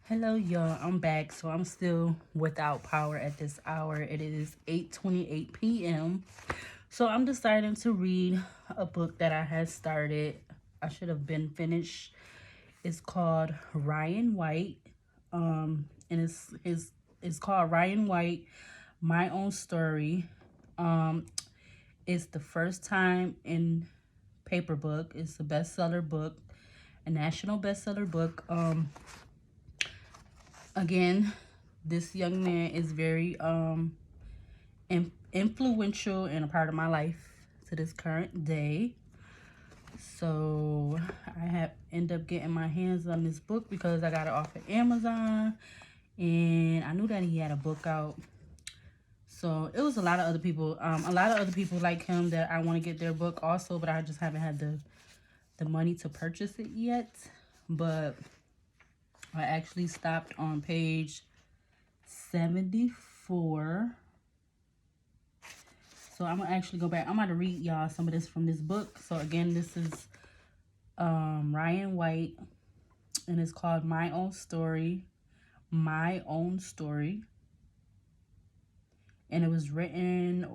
Hello, y'all. I'm back. So I'm still without power at this hour. It is 8:28 p.m. So I'm deciding to read a book that I had started. I should have been finished. It's called Ryan White. And it's called Ryan White, My Own Story. Um, it's the first time in paper book. It's a bestseller book, a national bestseller book. Again, this young man is very influential and a part of my life to this current day. So I have end up getting my hands on this book because I got it off of Amazon, and I knew that he had a book out. So it was a lot of other people. A lot of other people like him that I want to get their book also, but I just haven't had the money to purchase it yet. But I actually stopped on page 74. So I'm gonna actually go back. I'm gonna read y'all some of this from this book. So again, this is Ryan White, and it's called My Own Story. My Own Story. And it was written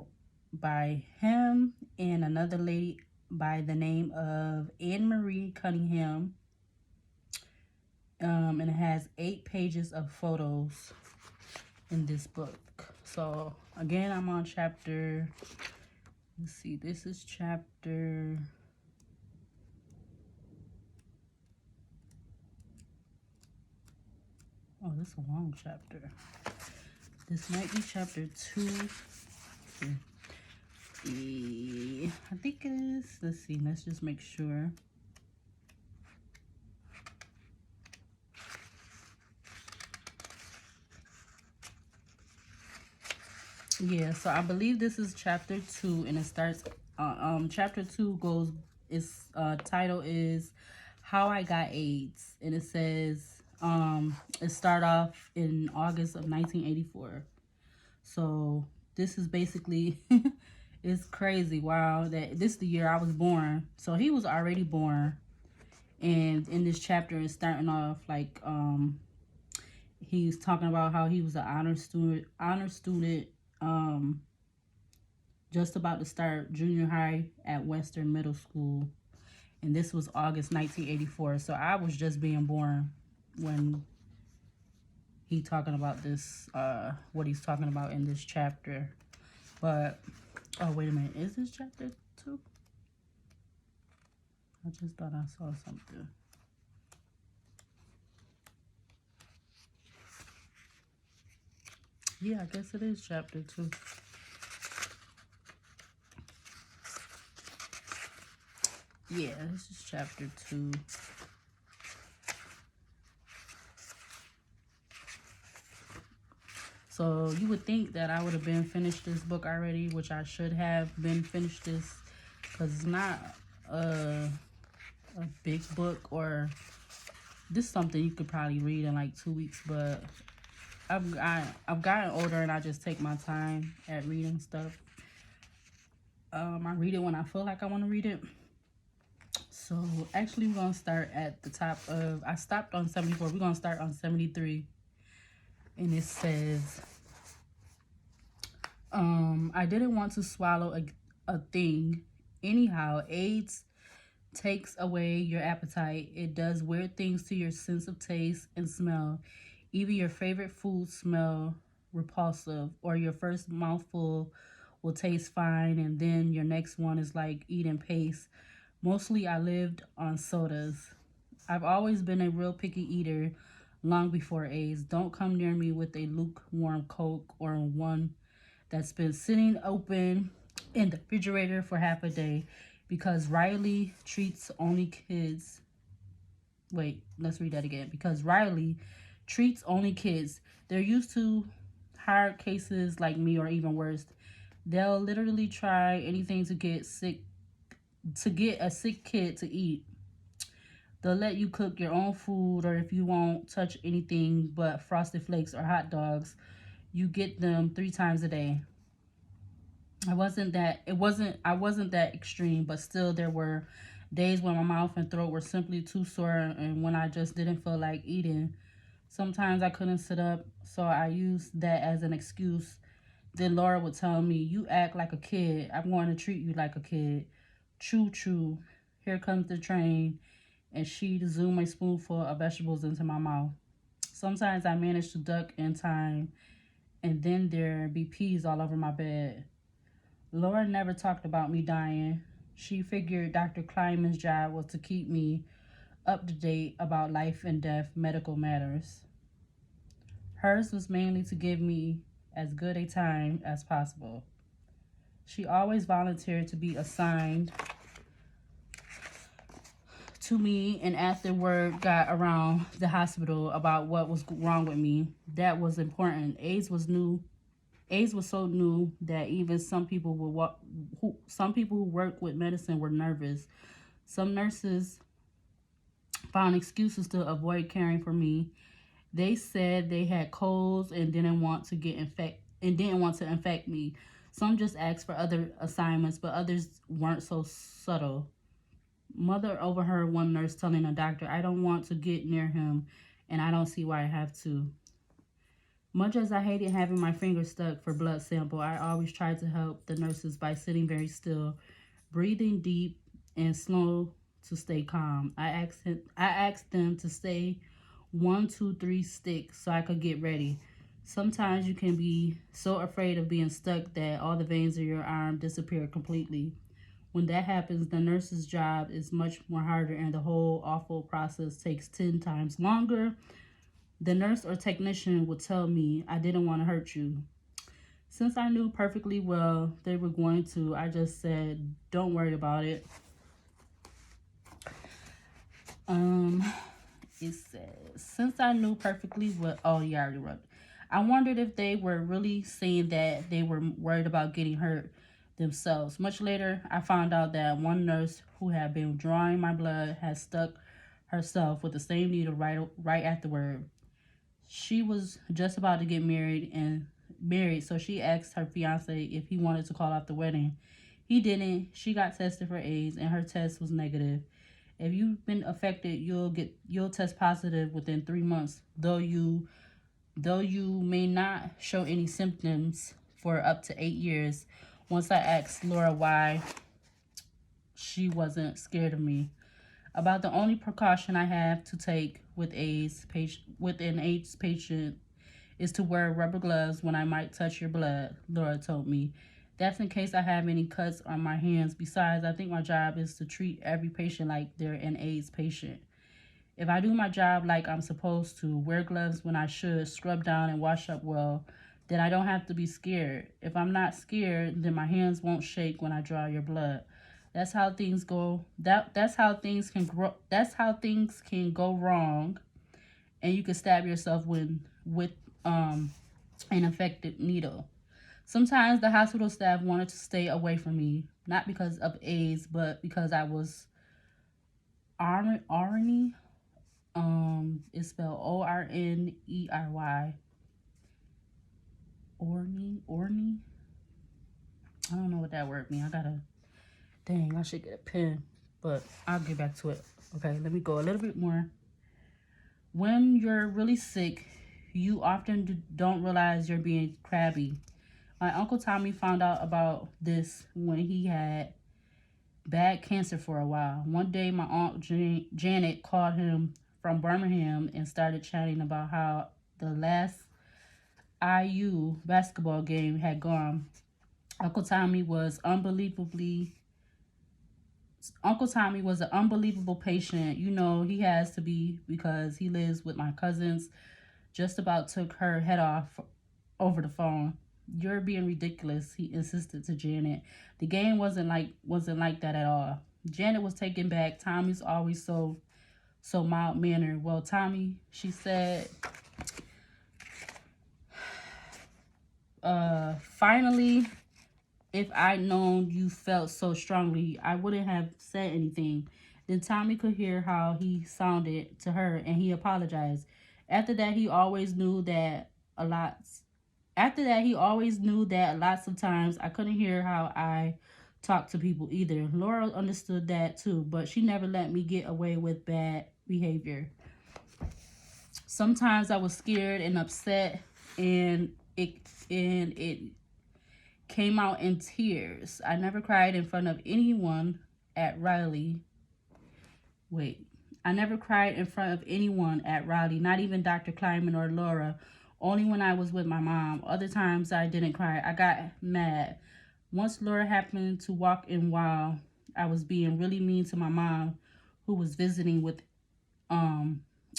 by him and another lady by the name of Anne Marie Cunningham. And it has 8 pages of photos in this book. So again, I'm on chapter, let's see, this is chapter, oh, this is a long chapter. This might be chapter 2. I think it is. Let's see, let's just make sure. Yeah, so I believe this is chapter 2, and it starts, chapter 2 goes, its title is How I Got AIDS, and it says, it started off in August of 1984. So this is basically, it's crazy. Wow, that this is the year I was born. So he was already born, and in this chapter it's starting off like, he's talking about how he was an honor student, just about to start junior high at Western Middle School. And this was August 1984. So I was just being born when he talking about this, what he's talking about in this chapter. But, oh, wait a minute. Is this chapter 2? I just thought I saw something. Yeah, I guess it is chapter 2. Yeah, this is chapter 2. So you would think that I would have been finished this book already, which I should have been finished this, because it's not a big book, or this is something you could probably read in like 2 weeks. But I've gotten older, and I just take my time at reading stuff. I read it when I feel like I want to read it. So actually, we're gonna start at the top of. I stopped on 74. We're gonna start on 73, and it says, I didn't want to swallow a thing. Anyhow, AIDS takes away your appetite. It does weird things to your sense of taste and smell. Even your favorite food smell repulsive, or your first mouthful will taste fine, and then your next one is like eating paste. Mostly I lived on sodas. I've always been a real picky eater long before AIDS. Don't come near me with a lukewarm Coke or one that's been sitting open in the refrigerator for half a day, because Riley treats only kids. Wait, let's read that again. Because Riley treats only kids. They're used to hard cases like me, or even worse. They'll literally try anything to get a sick kid to eat. They'll let you cook your own food, or if you won't touch anything but Frosted Flakes or hot dogs, you get them 3 times a day. I wasn't that extreme, but still there were days when my mouth and throat were simply too sore, and when I just didn't feel like eating. Sometimes I couldn't sit up, so I used that as an excuse. Then Laura would tell me, "You act like a kid. I'm going to treat you like a kid." Choo choo. Here comes the train, and she'd zoom a spoonful of vegetables into my mouth. Sometimes I managed to duck in time, and then there'd be peas all over my bed. Laura never talked about me dying. She figured Dr. Kleinman's job was to keep me up to date about life and death medical matters. Hers was mainly to give me as good a time as possible. She always volunteered to be assigned to me, and after word got around the hospital about what was wrong with me, that was important. AIDS was new. AIDS was so new that even some people who work with medicine were nervous. Some nurses found excuses to avoid caring for me. They said they had colds and didn't want to infect me. Some just asked for other assignments, but others weren't so subtle. Mother overheard one nurse telling a doctor, "I don't want to get near him, and I don't see why I have to." Much as I hated having my finger stuck for blood sample, I always tried to help the nurses by sitting very still, breathing deep and slow to stay calm. I asked them to stay 1, 2, 3 sticks so I could get ready. Sometimes you can be so afraid of being stuck that all the veins in your arm disappear completely. When that happens, the nurse's job is much more harder and the whole awful process takes 10 times longer. The nurse or technician would tell me I didn't want to hurt you. Since I knew perfectly well they were going to, I just said, "Don't worry about it." Um, it says, since I knew perfectly well, oh yeah, I already wrote it. I wondered if they were really saying that they were worried about getting hurt themselves. Much later, I found out that one nurse who had been drawing my blood had stuck herself with the same needle right afterward. She was just about to get married, so she asked her fiance if he wanted to call off the wedding. He didn't. She got tested for AIDS, and her test was negative. If you've been affected, you'll test positive within 3 months, though you may not show any symptoms for up to 8 years. Once I asked Laura why she wasn't scared of me. About the only precaution I have to take with an AIDS patient is to wear rubber gloves when I might touch your blood, Laura told me. That's in case I have any cuts on my hands. Besides, I think my job is to treat every patient like they're an AIDS patient. If I do my job like I'm supposed to, wear gloves when I should, scrub down and wash up well, then I don't have to be scared. If I'm not scared, then my hands won't shake when I draw your blood. That's how things go. That's how things can grow. That's how things can go wrong, and you can stab yourself with an infected needle. Sometimes the hospital staff wanted to stay away from me, not because of AIDS, but because I was ornery. It's spelled Orney. Orney. I don't know what that word means. I should get a pen, but I'll get back to it. Okay, let me go a little bit more. When you're really sick, you often don't realize you're being crabby. My Uncle Tommy found out about this when he had bad cancer for a while. One day, my Aunt Janet called him from Birmingham and started chatting about how the last IU basketball game had gone. Uncle Tommy was an unbelievable patient. You know, he has to be because he lives with my cousins. Just about took her head off over the phone. "You're being ridiculous," he insisted to Janet. "The game wasn't like that at all." Janet was taken back. Tommy's always so mild mannered. "Well, Tommy," she said, finally, if I'd known you felt so strongly, I wouldn't have said anything." Then Tommy could hear how he sounded to her, and he apologized. After that, he always knew that a lot. He always knew that lots of times I couldn't hear how I talked to people either. Laura understood that too, but she never let me get away with bad behavior. Sometimes I was scared and upset, and it came out in tears. I never cried in front of anyone at Riley. Wait. I never cried in front of anyone at Riley, not even Dr. Kleiman or Laura. Only when I was with my mom. Other times I didn't cry. I got mad. Once Laura happened to walk in while I was being really mean to my mom, who was visiting with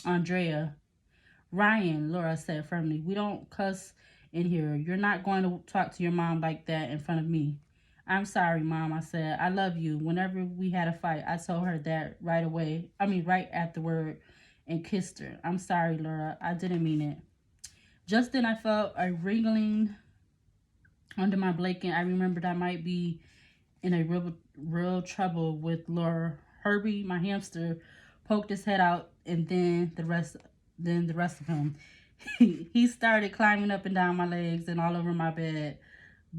Andrea. Ryan, Laura said firmly, we don't cuss in here. You're not going to talk to your mom like that in front of me. I'm sorry, Mom, I said. I love you. Whenever we had a fight, I told her that right away. Right afterward, and kissed her. I'm sorry, Laura. I didn't mean it. Just then, I felt a wriggling under my blanket. I remembered I might be in a real trouble with Laura. Herbie, my hamster, poked his head out, and then the rest of him. He started climbing up and down my legs and all over my bed.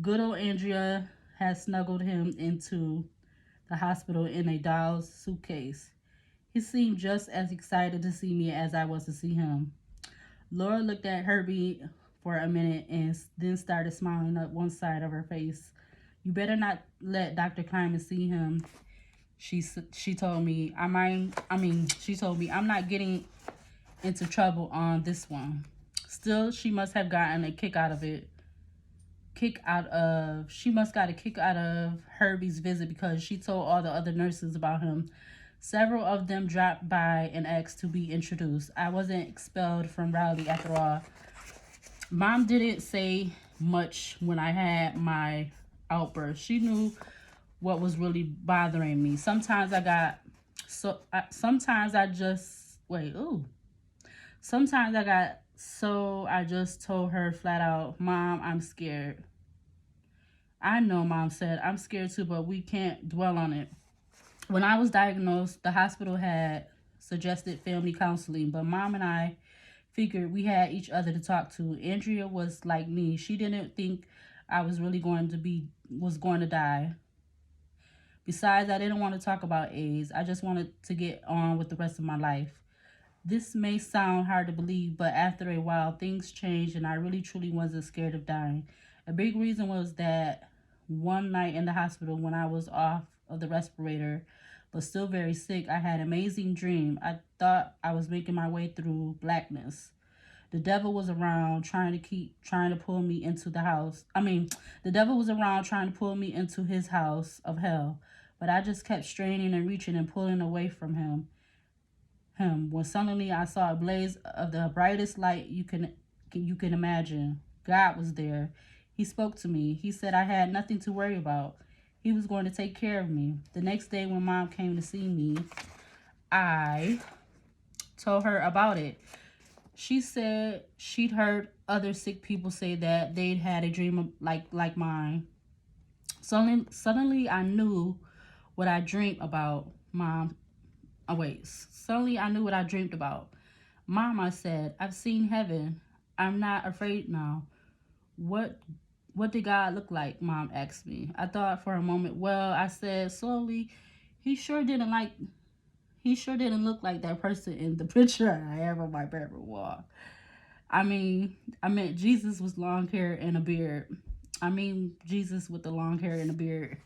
Good old Andrea had snuggled him into the hospital in a doll's suitcase. He seemed just as excited to see me as I was to see him. Laura looked at Herbie for a minute and then started smiling up one side of her face. You better not let Dr. Kleiman see him. She told me. She told me I'm not getting into trouble on this one. Still, she must have gotten a kick out of it. She must got a kick out of Herbie's visit because she told all the other nurses about him. Several of them dropped by and asked to be introduced. I wasn't expelled from Rowley after all. Mom didn't say much when I had my outburst. She knew what was really bothering me. Sometimes I just told her flat out, Mom, I'm scared. I know, Mom said. I'm scared too, but we can't dwell on it. When I was diagnosed, the hospital had suggested family counseling, but Mom and I figured we had each other to talk to. Andrea was like me. She didn't think I was really going to die. Besides, I didn't want to talk about AIDS. I just wanted to get on with the rest of my life. This may sound hard to believe, but after a while, things changed and I really truly wasn't scared of dying. A big reason was that one night in the hospital when I was off of the respirator, but still very sick, I had an amazing dream. I thought I was making my way through blackness. The devil was around trying to pull me into the devil was around trying to pull me into his house of hell, but I just kept straining and reaching and pulling away from him. When suddenly I saw a blaze of the brightest light you can imagine. God was there. He spoke to me. He said I had nothing to worry about. He was going to take care of me. The next day when Mom came to see me, I told her about it. She said she'd heard other sick people say that they'd had a dream like mine. Suddenly I knew what I dreamed about, Mom. Suddenly I knew what I dreamed about. Mom, I said, I've seen heaven. I'm not afraid now. What did God look like? Mom asked me. I thought for a moment. Well, I said slowly, he sure didn't look like that person in the picture I have on my bedroom wall. I meant Jesus with long hair and a beard. Jesus with the long hair and a beard.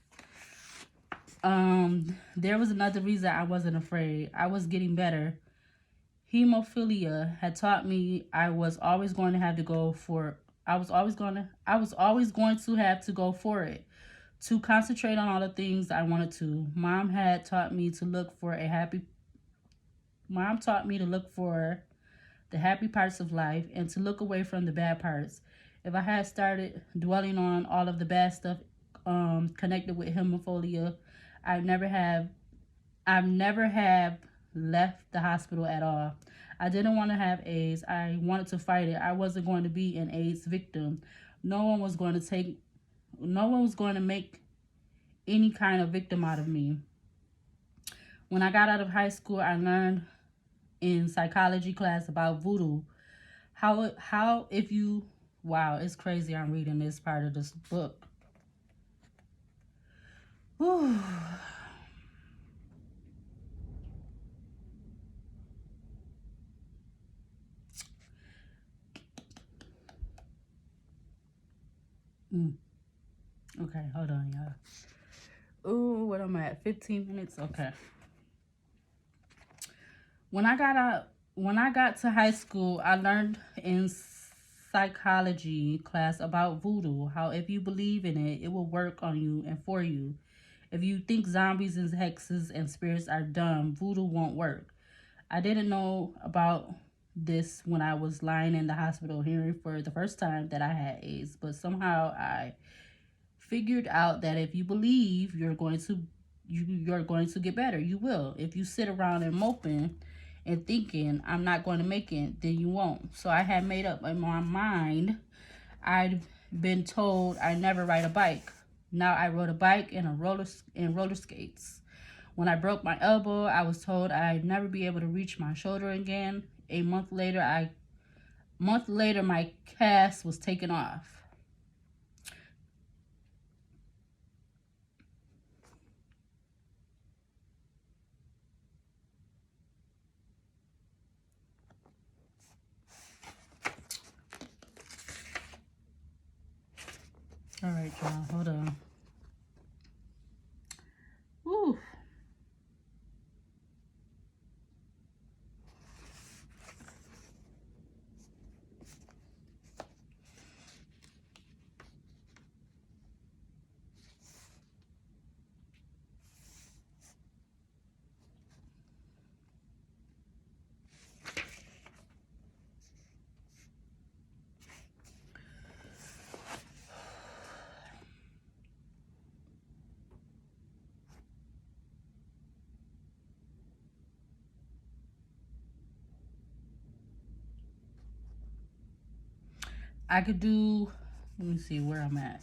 There was another reason I wasn't afraid. I was getting better. Hemophilia had taught me I was always going to have to go for it. To concentrate on all the things I wanted to. Mom taught me to look for the happy parts of life and to look away from the bad parts. If I had started dwelling on all of the bad stuff connected with hemophilia, I've never have left the hospital at all. I didn't want to have AIDS. I wanted to fight it. I wasn't going to be an AIDS victim. No one was going to make any kind of victim out of me. When I got out of high school, I learned in psychology class about voodoo. Wow, it's crazy I'm reading this part of this book. Whew. Okay, hold on, y'all. Ooh, what am I at? 15 minutes? Okay. When I got to high school, I learned in psychology class about voodoo, how if you believe in it, it will work on you and for you. If you think zombies and hexes and spirits are dumb, voodoo won't work. I didn't know about this when I was lying in the hospital hearing for the first time that I had AIDS, but somehow I figured out that if you believe you're going to get better. You will. If you sit around and moping and thinking I'm not going to make it, then you won't. So I had made up in my mind. I'd been told I never ride a bike. Now I rode a bike and roller skates. When I broke my elbow, I was told I'd never be able to reach my shoulder again. A month later my cast was taken off. All right, y'all, hold on. Woo. I could do, let me see where I'm at.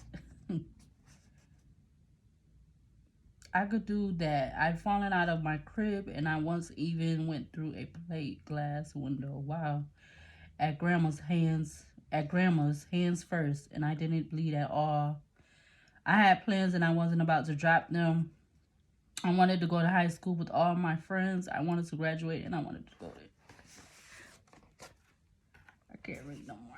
I could do that. I've fallen out of my crib and I once even went through a plate glass window. Wow. At grandma's hands first, and I didn't bleed at all. I had plans and I wasn't about to drop them. I wanted to go to high school with all my friends. I wanted to graduate and I wanted to go there. I can't read no more.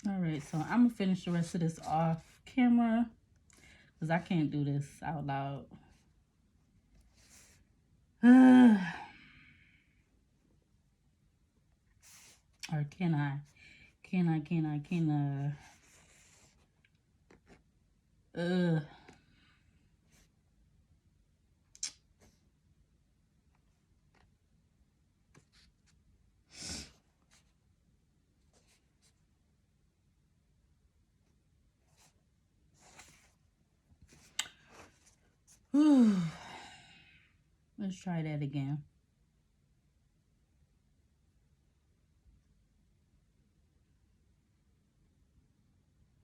All right, so I'm gonna finish the rest of this off camera because I can't do this out loud. Or can I? Can I? Let's try that again.